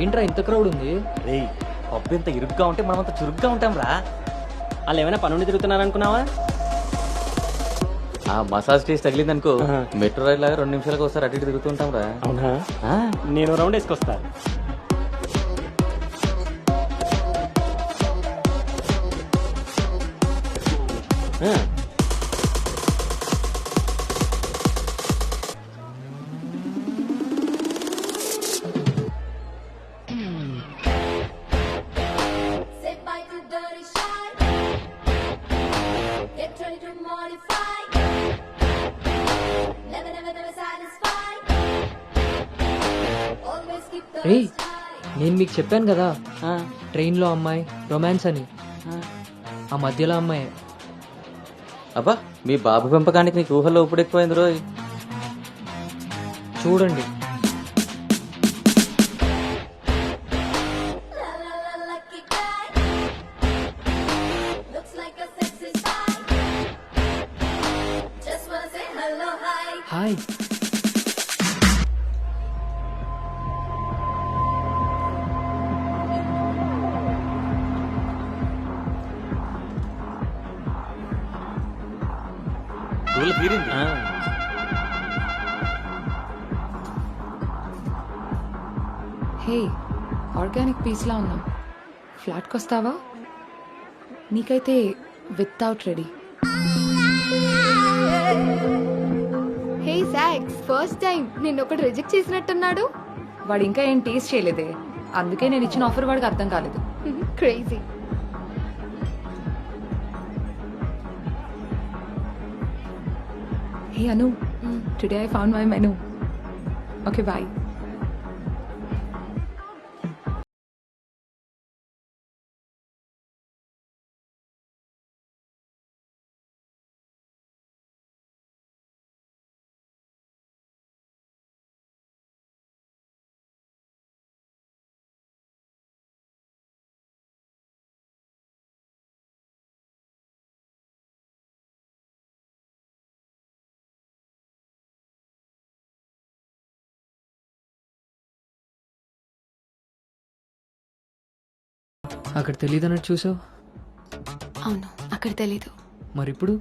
ఏంట్రా ఇంత క్రౌడ్ ఉంది? రే పబ్బు ఇంత ఇరుగ్గా ఉంటే మనం అంత చురుగ్గా ఉంటాం రా. వాళ్ళు ఏమైనా పనుండి తిరుగుతున్నారనుకున్నావా? ఆ మసాజ్ టేస్ట్ తగిలిందనుకో మెట్రో రైల్ లాగా 2 నిమిషాలకు ఒకసారి అటు ఇటు తిరుగుతుంటాం రా. అవునా? నేను round వేసుకొస్తా. Say bye to dirty shy. Get ready to modify. Never, never, never satisfied. Always keep the రేయ్, నేను మీకు చెప్పాను కదా ట్రైన్లో అమ్మాయి రొమాన్స్ అని. ఆ మధ్యలో అమ్మాయి. అబ్బా మీ బాబు పెంపకానికి నీకు ఊహలో ఇప్పుడు ఎక్కువైంది రోయ్. చూడండి. la la la lucky guy. Looks like a sexy spy. Just wanna say hello, hi. Hi. ఊళ్ళో తీరింది. హే, ఆర్గానిక్ పీస్లా ఉన్నాం. ఫ్లాట్కి వస్తావా? నీకైతే వితౌట్ రెడీ. హే సాక్స్, ఫస్ట్ టైం నిన్న ఒకటి రిజెక్ట్ చేసినట్టున్నాడు. వాడు ఇంకా ఏం టేస్ట్ చేయలేదే, అందుకే నేను ఇచ్చిన ఆఫర్ వాడికి అర్థం కాలేదు. Crazy. Hey Anu, today I found my menu. Okay boy. అక్కడ తెలియదన్నట్టు చూసావు. అవును, అక్కడ తెలీదు. మరి ఇప్పుడు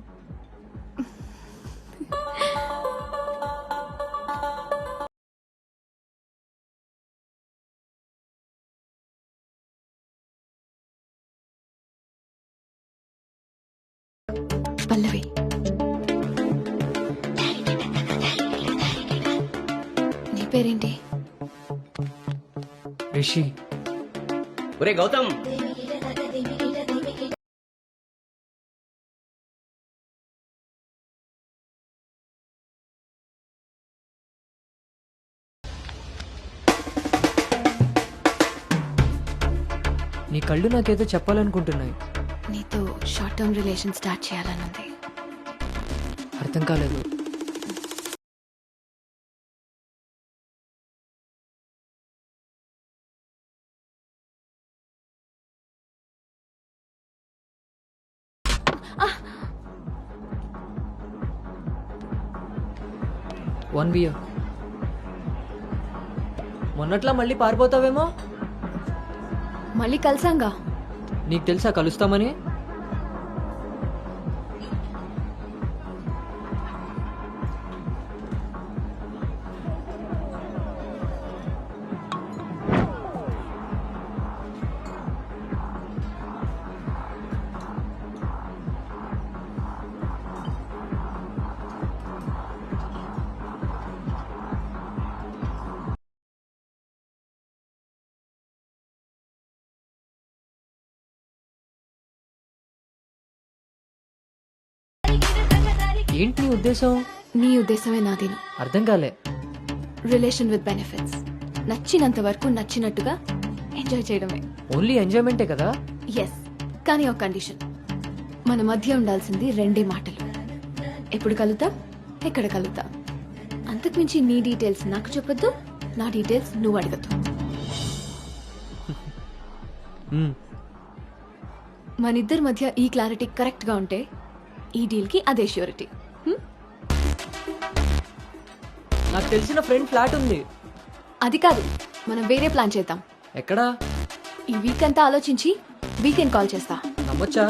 పల్లవి. నీ పేరేంటి? రిషి. ఒరే గౌతమ్, నీ కళ్ళు నాకేదో చెప్పాలనుకుంటున్నాయి. నీతో షార్ట్ టర్మ్ రిలేషన్ స్టార్ట్ చేయాలనుంది. అర్థం కాలేదు. One beer. మొన్నట్లా మళ్ళీ పారిపోతావేమో. మళ్ళీ కలిసాంగా. నీకు తెలుసా కలుస్తామని? ఏంటి నీ ఉద్దేశం? నీ ఉద్దేశమే నాదేను. అర్థం కాలే. Relation with benefits. నచ్చినంత వరకు నచ్చినట్టుగా ఎంజాయ్ చేయడమే. ఓన్లీ ఎంజాయ్మెంటే కదా? ఎస్, కానీ ఒక కండిషన్. మన మధ్య ఉండాల్సింది 2 మాటలు. ఎప్పుడు కలుద్దాం, ఎక్కడ కలుద్దాం. అంతకుమించి నీ డీటెయిల్స్ నాకు చెప్పొద్దు, నా డీటెయిల్స్ నువ్వు అడగద్దు. మనిద్దరి మధ్య ఈ క్లారిటీ కరెక్ట్ గా ఉంటే ఈ డీల్ కి అదే ష్యూరిటీ. నాకు తెలిసిన ఫ్రెండ్ ఫ్లాట్ ఉంది. అది కాదు, మనం వేరే ప్లాన్ చేద్దాం. ఎక్కడా? ఈ వీక్ అంతా ఆలోచించి వీకెండ్ కాల్ చేస్తా. నమ్మొచ్చా?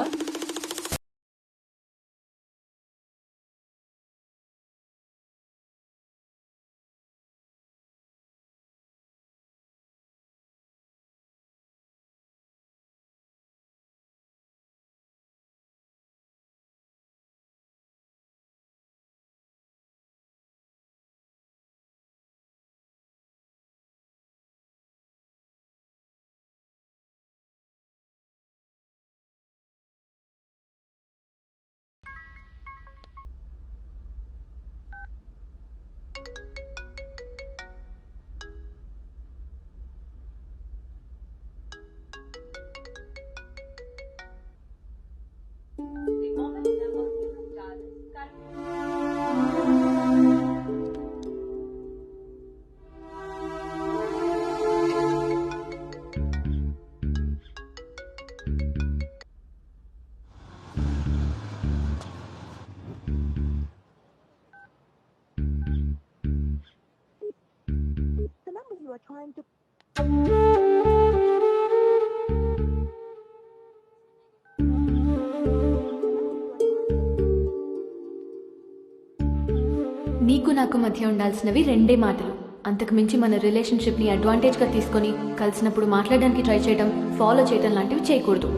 నీకు నాకు మధ్య ఉండాల్సినవి రెండే మాటలు. అంతకు మించి మన రిలేషన్షిప్ని అడ్వాంటేజ్గా తీసుకొని కలిసినప్పుడు మాట్లాడడానికి ట్రై చేయడం, ఫాలో చేయడం లాంటివి చేయకూడదు.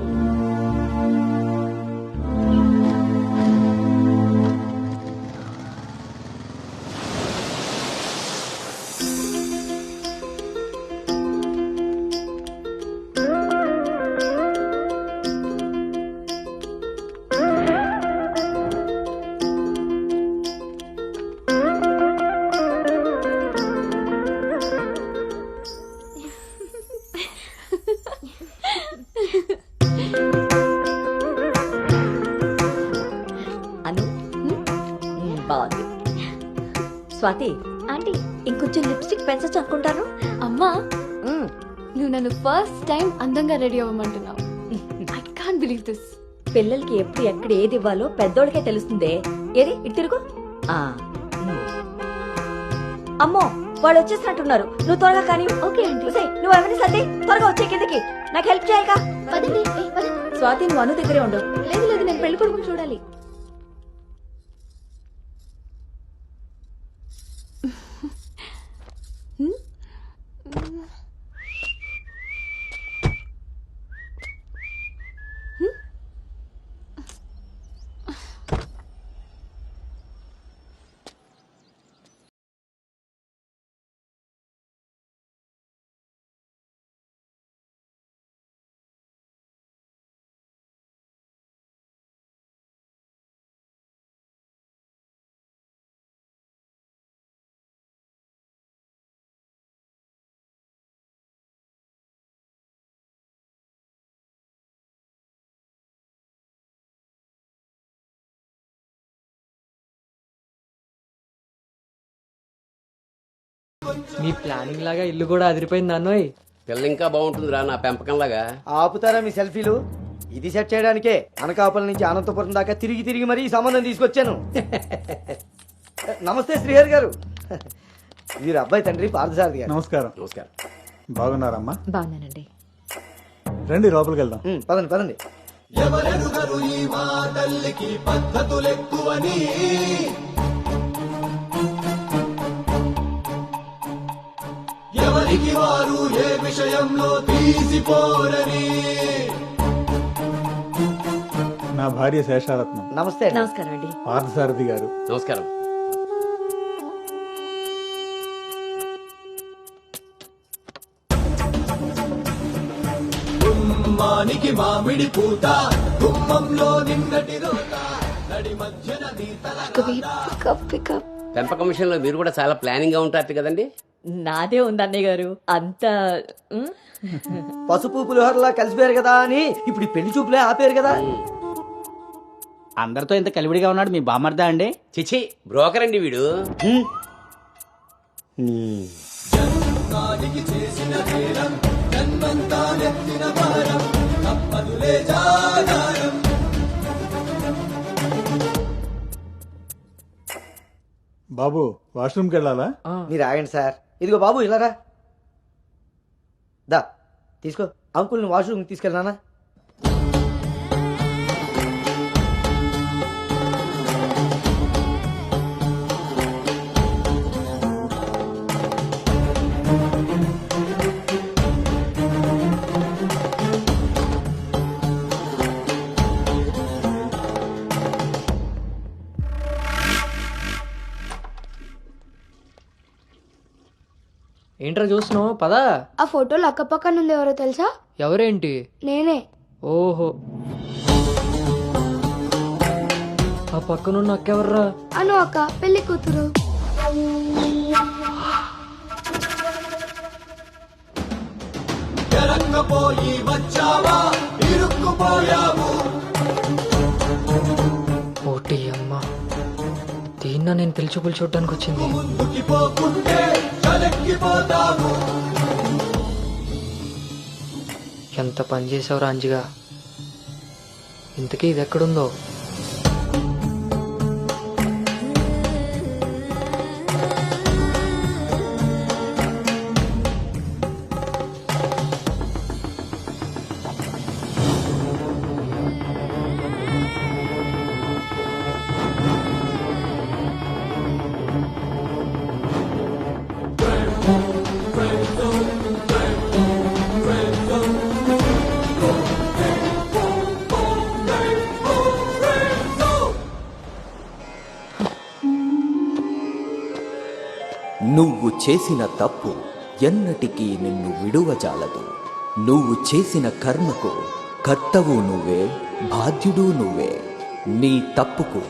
బాగుంది. స్వాతి ఆంటీ ఇంకొంచెం లిప్స్టిక్ పెంచచ్చు అనుకుంటాను. అమ్మా, నువ్వు నన్ను ఫస్ట్ టైం అందంగా రెడీ అవ్వమంటున్నావు. I can't believe this. పిల్లలకి ఎప్పుడు ఎక్కడ ఏది ఇవ్వాలో పెద్దోళ్ళకే తెలుస్తుందే. ఏది ఇటు తిరుగు. అమ్మో వాళ్ళు వచ్చేసినట్టున్నారు. నువ్వు త్వరగా కానీ. Okay aunty. నువ్వు ఎవరిని సర్ది త్వరగా వచ్చే కిందకి. నాకు హెల్ప్ చేయాలిగా. పదండి. స్వాతి నువ్వు అను దగ్గరే ఉండు. లేదు లేదు, నేను పెళ్లి కొడుకుని చూడాలి. మీ ప్లానింగ్ లాగా ఇల్లు కూడా అదిరిపోయింది అన్నోయ్. పిల్ల ఇంకా బాగుంటుందిరా నా పెంపకంలాగా. ఆపుతారా మీ సెల్ఫీలు? ఇది సెట్ చేయడానికే అనకాపల్లి నుంచి అనంతపురం దాకా తిరిగి తిరిగి మరీ ఈ సంబంధం తీసుకొచ్చాను. నమస్తే శ్రీహరి గారు. వీరు అబ్బాయి తండ్రి పార్థసారథి గారు. నమస్కారం. నమస్కారం. బాగున్నారమ్మా? బాగున్నానండి. రండి లోపలికి వెళ్దాం. పదండి పదండి. ఎవరికి వారు ఏ విషయంలో తీసిపోరని. నా భార్య శేషారత్నం. నమస్తే. నమస్కారం అండి. పార్థసారథి గారు. నమస్కారం. గుమ్మానికి మామిడి పూత, గుమ్మంలో నిన్నటి రోత, నడి మధ్యన పెంపకం విషయంలో మీరు కూడా చాలా ప్లానింగ్ గా ఉంటారు కదండి. నాదే ఉంది అన్నయ్య గారు. అంతా పసుపు పులిహోరలా కలిసిపోయారు కదా అని ఇప్పుడు ఈ పెళ్లి చూపులే ఆపేరు కదా. అందరితో ఇంత కలివిడిగా ఉన్నాడు మీ బామర్దా అండి? చిచి బ్రోకర్ అండి వీడు. జన్మానికి చేసిన నేరం, జన్మంతా నెత్తిన భారం, తప్పదులే జాగారం. బాబు వాష్రూమ్కి వెళ్ళాలా? మీరు ఆగండి సార్. ఇదిగో బాబు ఇలారా. దా తీసుకో. అంకుల్ని వాష్రూమ్కి తీసుకెళ్ళానా? ఏంట్రా చూస్తున్నావు? పదా. ఆ ఫోటోలో అక్కపక్కన ఉంది ఎవరో తెలుసా? ఎవరేంటి? నేనే. ఓహో, ఆ పక్కనున్న అక్కెవర్రా? అను అక్క, పెళ్లి కూతురు. ఎరంగపోయి వచ్చావా, ఇరుక్కుపోయావు. ఓటి అమ్మ, దీన్న నేను పిలిచి చూడడానికి వచ్చింది. ముందుకి పోకుంటే చలెక్కిపోతావు. ఎంత పని చేసావురా అంజిగా. ఇంతకీ ఇది ఎక్కడుందో? నువ్వు చేసిన తప్పు ఎన్నటికీ నిన్ను విడువజాలదు. నువ్వు చేసిన కర్మకు కర్తవు నువ్వే, బాధ్యుడు నువ్వే. నీ తప్పుకు